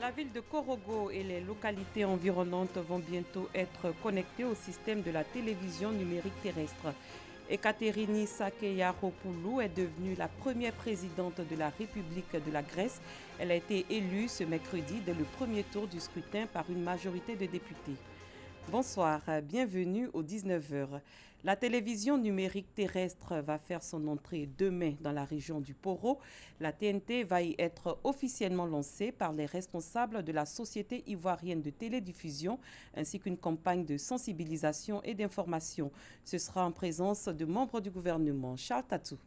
La ville de Korogo et les localités environnantes vont bientôt être connectées au système de la télévision numérique terrestre. Ekaterini Sakeyaropoulou est devenue la première présidente de la République de la Grèce. Elle a été élue ce mercredi dès le premier tour du scrutin par une majorité de députés. Bonsoir, bienvenue aux 19 heures. La télévision numérique terrestre va faire son entrée demain dans la région du Poro. La TNT va y être officiellement lancée par les responsables de la Société ivoirienne de télédiffusion ainsi qu'une campagne de sensibilisation et d'information. Ce sera en présence de membres du gouvernement. Charles Tatou.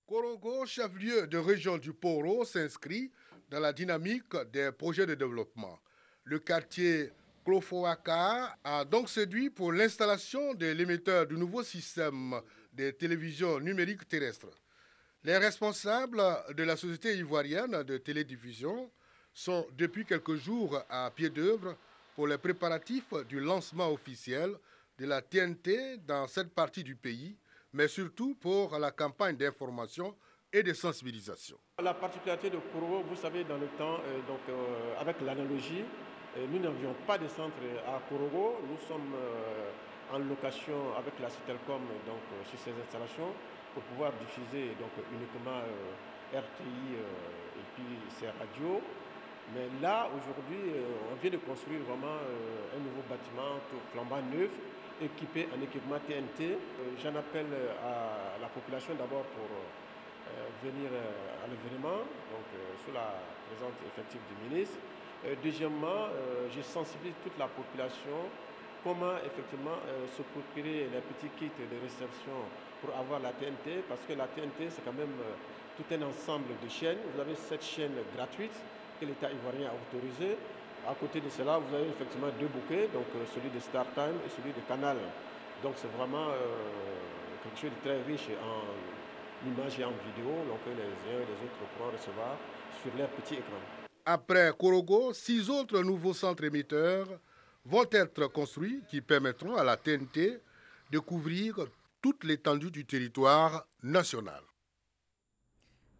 Korogo, chef-lieu de région du Poro, s'inscrit dans la dynamique des projets de développement. Le quartier Klofowaka a donc séduit pour l'installation de l'émetteur du nouveau système de télévision numérique terrestre. Les responsables de la Société ivoirienne de télédiffusion sont depuis quelques jours à pied d'œuvre pour les préparatifs du lancement officiel de la TNT dans cette partie du pays, mais surtout pour la campagne d'information et de sensibilisation. La particularité de Korogo, vous savez, dans le temps, avec l'analogie, nous n'avions pas de centre à Korogo. Nous sommes en location avec la Citelcom sur ces installations pour pouvoir diffuser uniquement RTI et puis ces radios. Mais là, aujourd'hui, on vient de construire vraiment un nouveau bâtiment tout flambant neuf, équipé en équipement TNT. J'en appelle à la population d'abord pour venir à l'événement, sous la présence effective du ministre. Deuxièmement, je sensibilise toute la population comment effectivement se procurer les petits kits de réception pour avoir la TNT, parce que la TNT c'est quand même tout un ensemble de chaînes. Vous avez 7 chaînes gratuites que l'État ivoirien a autorisées. À côté de cela, vous avez effectivement 2 bouquets, celui de StarTime et celui de Canal. Donc c'est vraiment quelque chose de très riche en images et en vidéo, donc les uns et les autres pourront recevoir sur leur petit écran. Après Korogo, 6 autres nouveaux centres émetteurs vont être construits qui permettront à la TNT de couvrir toute l'étendue du territoire national.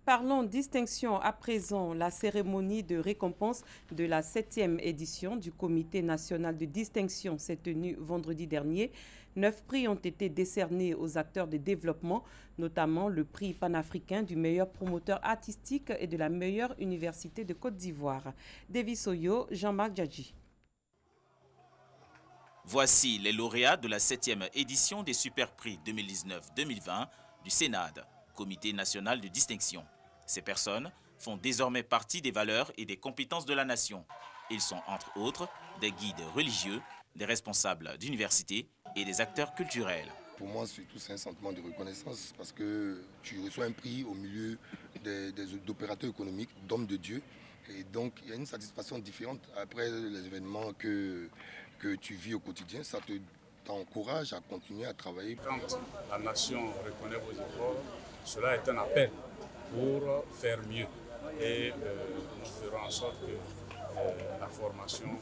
Parlons distinction à présent. La cérémonie de récompense de la 7e édition du Comité national de distinction s'est tenue vendredi dernier. 9 prix ont été décernés aux acteurs de développement, notamment le prix panafricain du meilleur promoteur artistique et de la meilleure université de Côte d'Ivoire. Davis Oyo, Jean-Marc Djadji. Voici les lauréats de la 7e édition des Super Prix 2019-2020 du Sénad, Comité national de distinction. Ces personnes font désormais partie des valeurs et des compétences de la nation. Ils sont entre autres des guides religieux, des responsables d'universités et des acteurs culturels. Pour moi, surtout, c'est un sentiment de reconnaissance parce que tu reçois un prix au milieu d'opérateurs économiques, d'hommes de Dieu. Et donc, il y a une satisfaction différente après les événements que tu vis au quotidien. Ça t'encourage à continuer à travailler. Quand la nation reconnaît vos efforts, cela est un appel pour faire mieux. Et nous ferons en sorte que la formation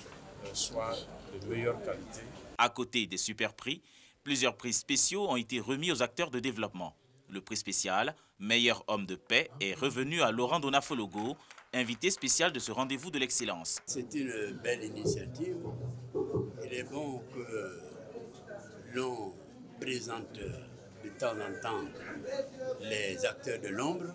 soit de meilleure qualité. À côté des super prix, plusieurs prix spéciaux ont été remis aux acteurs de développement. Le prix spécial Meilleur homme de paix est revenu à Laurent Donafologo, invité spécial de ce rendez-vous de l'excellence. C'est une belle initiative. Il est bon que l'on présente de temps en temps les acteurs de l'ombre.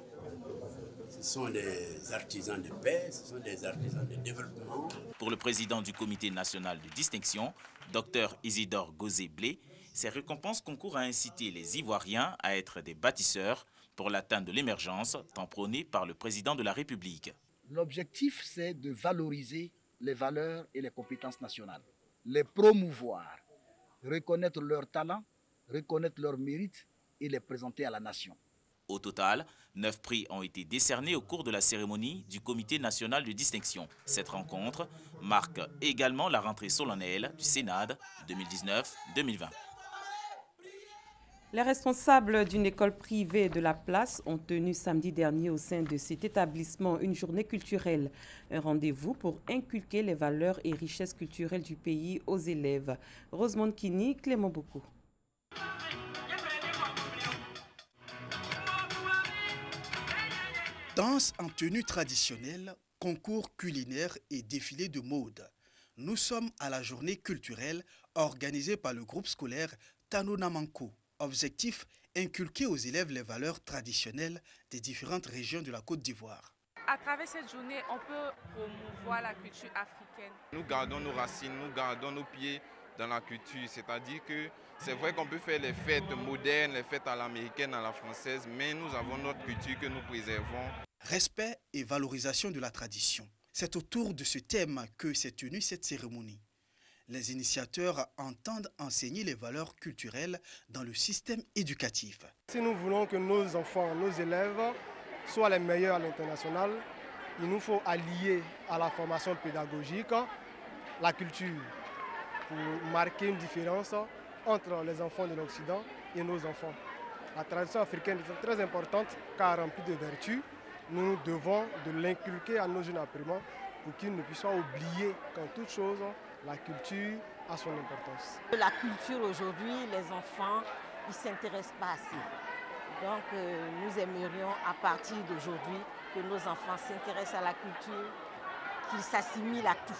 Ce sont des artisans de paix, ce sont des artisans de développement. Pour le président du comité national de distinction, Dr Isidore Gozé-Blé, ces récompenses concourent à inciter les Ivoiriens à être des bâtisseurs pour l'atteinte de l'émergence tant prônée par le président de la République. L'objectif, c'est de valoriser les valeurs et les compétences nationales, les promouvoir, reconnaître leurs talents, reconnaître leurs mérites et les présenter à la nation. Au total, 9 prix ont été décernés au cours de la cérémonie du Comité national de distinction. Cette rencontre marque également la rentrée solennelle du Sénad 2019-2020. Les responsables d'une école privée de la place ont tenu samedi dernier au sein de cet établissement une journée culturelle. Un rendez-vous pour inculquer les valeurs et richesses culturelles du pays aux élèves. Rosemonde Kini, Clément Bocou. Danse en tenue traditionnelle, concours culinaires et défilés de mode. Nous sommes à la journée culturelle organisée par le groupe scolaire Tanonamanko. Objectif, inculquer aux élèves les valeurs traditionnelles des différentes régions de la Côte d'Ivoire. À travers cette journée, on peut promouvoir la culture africaine. Nous gardons nos racines, nous gardons nos pieds dans la culture. C'est-à-dire que c'est vrai qu'on peut faire les fêtes modernes, les fêtes à l'américaine, à la française, mais nous avons notre culture que nous préservons. Respect et valorisation de la tradition. C'est autour de ce thème que s'est tenue cette cérémonie. Les initiateurs entendent enseigner les valeurs culturelles dans le système éducatif. Si nous voulons que nos enfants, nos élèves soient les meilleurs à l'international, il nous faut allier à la formation pédagogique la culture pour marquer une différence entre les enfants de l'Occident et nos enfants. La tradition africaine est très importante car remplie de vertus. Nous devons de l'inculquer à nos jeunes apprenants pour qu'ils ne puissent pas oublier qu'en toute chose, la culture a son importance. La culture aujourd'hui, les enfants, ils ne s'intéressent pas assez. Donc nous aimerions à partir d'aujourd'hui que nos enfants s'intéressent à la culture, qu'ils s'assimilent à tout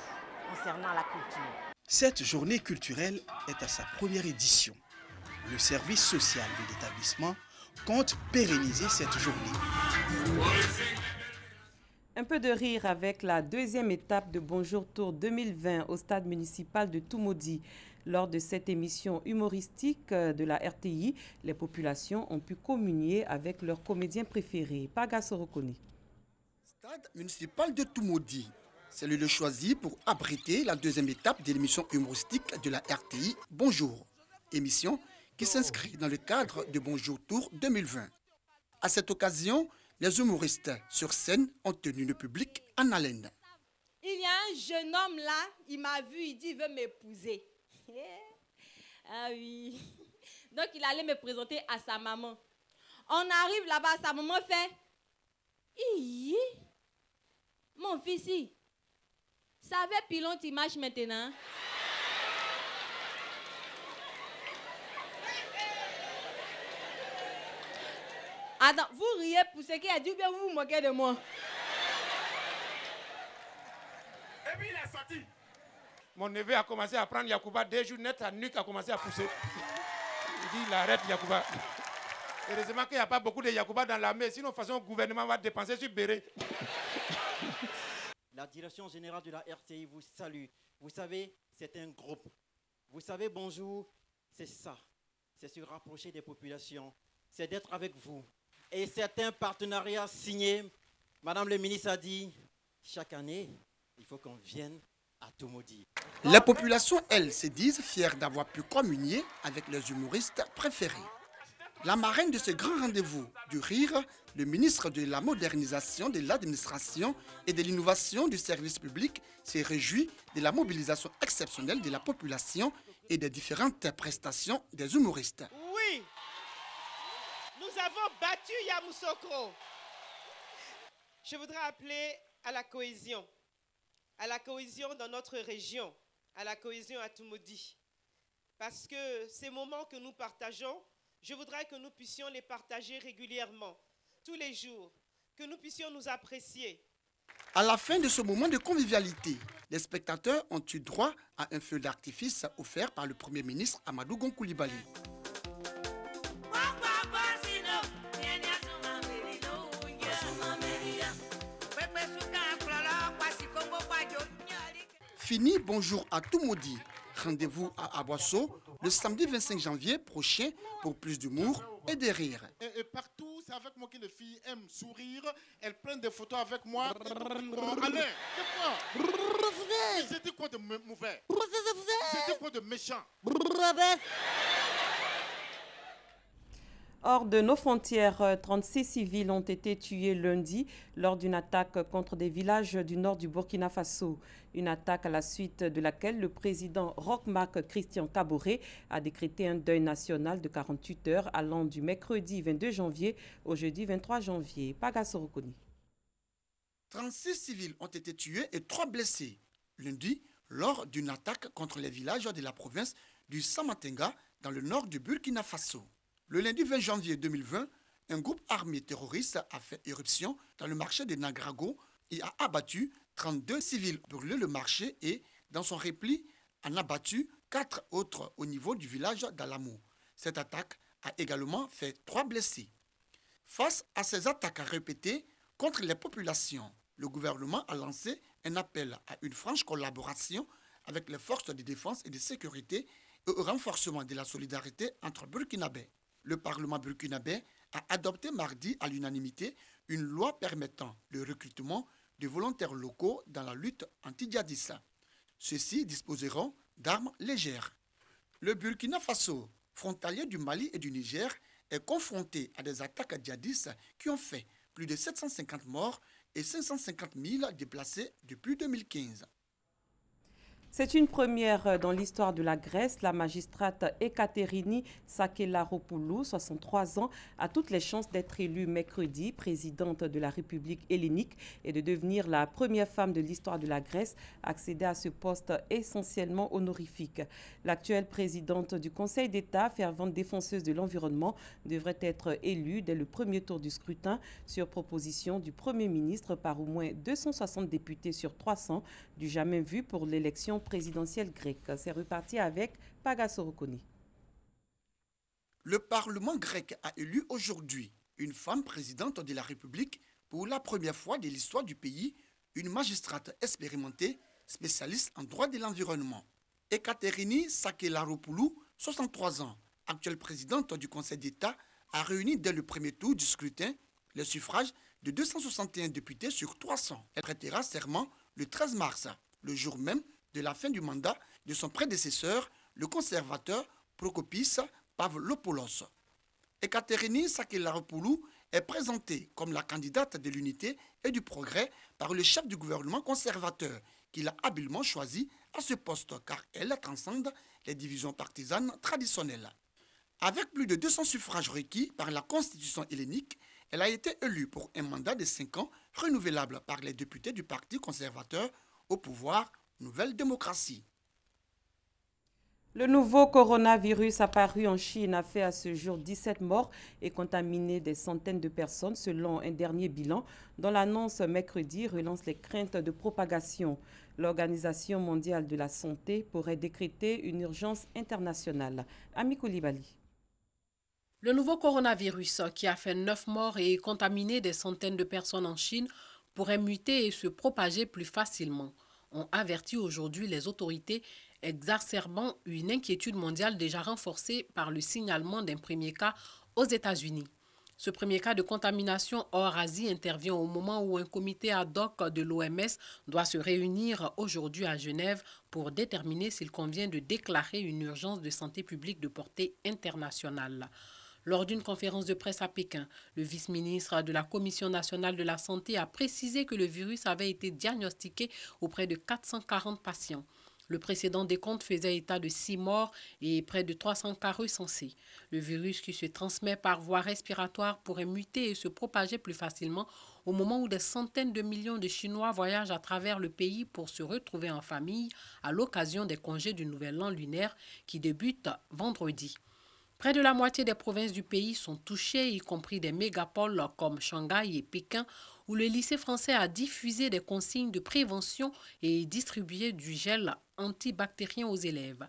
concernant la culture. Cette journée culturelle est à sa première édition. Le service social de l'établissement compte pérenniser cette journée. Un peu de rire avec la deuxième étape de Bonjour Tour 2020 au stade municipal de Toumoudi. Lors de cette émission humoristique de la RTI, les populations ont pu communier avec leurs comédiens préférés. Paga Sorokoni. Stade municipal de Toumoudi. C'est le lieu choisi pour abriter la deuxième étape de l'émission humoristique de la RTI Bonjour. Émission qui s'inscrit dans le cadre de Bonjour Tour 2020. À cette occasion, les humoristes sur scène ont tenu le public en haleine. Il y a un jeune homme là, il m'a vu, il dit il veut m'épouser. Ah oui. Donc il allait me présenter à sa maman. On arrive là-bas, sa maman fait hi, mon fils, ça avait pilon image maintenant. Attends, vous riez pour ce qu'il a dit ou bien vous vous moquez de moi? Et puis il est sorti. Mon neveu a commencé à prendre Yacouba, 2 jours net, sa nuque a commencé à pousser. Il dit il arrête Yacouba. Heureusement qu'il n'y a pas beaucoup de Yacouba dans l'armée, sinon de toute façon le gouvernement va dépenser sur Béré. La direction générale de la RTI vous salue. Vous savez, c'est un groupe. Vous savez, bonjour, c'est ça. C'est se rapprocher des populations. C'est d'être avec vous. Et c'est un partenariat signé. Madame le ministre a dit, chaque année, il faut qu'on vienne à Toumoudi. Les populations, elles, se disent fières d'avoir pu communier avec leurs humoristes préférés. La marraine de ce grand rendez-vous du rire, le ministre de la modernisation de l'administration et de l'innovation du service public, s'est réjoui de la mobilisation exceptionnelle de la population et des différentes prestations des humoristes. Oui, nous avons battu Yamoussoukro. Je voudrais appeler à la cohésion dans notre région, à la cohésion à Toumoudi. Parce que ces moments que nous partageons, je voudrais que nous puissions les partager régulièrement, tous les jours, que nous puissions nous apprécier. À la fin de ce moment de convivialité, les spectateurs ont eu droit à un feu d'artifice offert par le Premier ministre Amadou Gon Coulibaly. Fini Bonjour à Toumoudi. Rendez-vous à Abosso le samedi 25 janvier prochain pour plus d'humour et de rire. Et partout, c'est avec moi que les filles aiment sourire. Elles prennent des photos avec moi. Alain, c'est quoi? C'était quoi de mauvais? C'était quoi de méchant? Hors de nos frontières, 36 civils ont été tués lundi lors d'une attaque contre des villages du nord du Burkina Faso. Une attaque à la suite de laquelle le président Roch-Marc Christian Kaboré a décrété un deuil national de 48 heures allant du mercredi 22 janvier au jeudi 23 janvier. Paga Sorokoni. 36 civils ont été tués et 3 blessés lundi lors d'une attaque contre les villages de la province du Samatenga dans le nord du Burkina Faso. Le lundi 20 janvier 2020, un groupe armé terroriste a fait éruption dans le marché de Nagrago y a abattu 32 civils, brûlé le marché et, dans son repli, en a battu 4 autres au niveau du village d'Alamou. Cette attaque a également fait 3 blessés. Face à ces attaques répétées contre les populations, le gouvernement a lancé un appel à une franche collaboration avec les forces de défense et de sécurité et au renforcement de la solidarité entre Burkinabés. Le Parlement burkinabé a adopté mardi à l'unanimité une loi permettant le recrutement de volontaires locaux dans la lutte anti-djihadiste. Ceux-ci disposeront d'armes légères. Le Burkina Faso, frontalier du Mali et du Niger, est confronté à des attaques djihadistes qui ont fait plus de 750 morts et 550 000 déplacés depuis 2015. C'est une première dans l'histoire de la Grèce. La magistrate Ekaterini Sakelaropoulou, 63 ans, a toutes les chances d'être élue mercredi présidente de la République hellénique et de devenir la première femme de l'histoire de la Grèce à accéder à ce poste essentiellement honorifique. L'actuelle présidente du Conseil d'État, fervente défenseuse de l'environnement, devrait être élue dès le premier tour du scrutin sur proposition du Premier ministre par au moins 260 députés sur 300, du jamais vu pour l'élection présidentielle grecque. C'est reparti avec Pagasorokoni. Le Parlement grec a élu aujourd'hui une femme présidente de la République pour la première fois de l'histoire du pays, une magistrate expérimentée, spécialiste en droit de l'environnement. Ekaterini Sakelaropoulou, 63 ans, actuelle présidente du Conseil d'État, a réuni dès le premier tour du scrutin le suffrage de 261 députés sur 300. Elle prêtera serment le 13 mars, le jour même de la fin du mandat de son prédécesseur, le conservateur Prokopis Pavlopoulos. Ekaterini Sakelaropoulou est présentée comme la candidate de l'unité et du progrès par le chef du gouvernement conservateur, qu'il a habilement choisi à ce poste car elle transcende les divisions partisanes traditionnelles. Avec plus de 200 suffrages requis par la Constitution hellénique, elle a été élue pour un mandat de 5 ans renouvelable par les députés du Parti conservateur au pouvoir Nouvelle Démocratie. Le nouveau coronavirus apparu en Chine a fait à ce jour 17 morts et contaminé des centaines de personnes selon un dernier bilan dont l'annonce mercredi relance les craintes de propagation. L'Organisation mondiale de la santé pourrait décréter une urgence internationale. Ami Koulibaly. Le nouveau coronavirus qui a fait 9 morts et contaminé des centaines de personnes en Chine pourrait muter et se propager plus facilement, ont averti aujourd'hui les autorités, exacerbant une inquiétude mondiale déjà renforcée par le signalement d'un premier cas aux États-Unis. Ce premier cas de contamination hors Asie intervient au moment où un comité ad hoc de l'OMS doit se réunir aujourd'hui à Genève pour déterminer s'il convient de déclarer une urgence de santé publique de portée internationale. Lors d'une conférence de presse à Pékin, le vice-ministre de la Commission nationale de la santé a précisé que le virus avait été diagnostiqué auprès de 440 patients. Le précédent décompte faisait état de 6 morts et près de 300 cas recensés. Le virus qui se transmet par voie respiratoire pourrait muter et se propager plus facilement au moment où des centaines de millions de Chinois voyagent à travers le pays pour se retrouver en famille à l'occasion des congés du Nouvel An lunaire qui débutent vendredi. Près de la moitié des provinces du pays sont touchées, y compris des mégapoles comme Shanghai et Pékin, où le lycée français a diffusé des consignes de prévention et distribué du gel antibactérien aux élèves.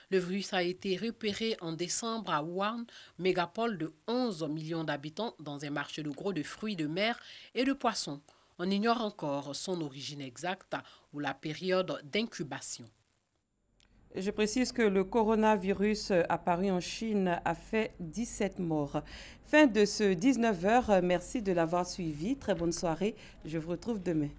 Le virus a été repéré en décembre à Wuhan, mégapole de 11 millions d'habitants, dans un marché de gros de fruits de mer et de poissons. On ignore encore son origine exacte ou la période d'incubation. Je précise que le coronavirus apparu en Chine a fait 17 morts. Fin de ce 19h. Merci de l'avoir suivi. Très bonne soirée. Je vous retrouve demain.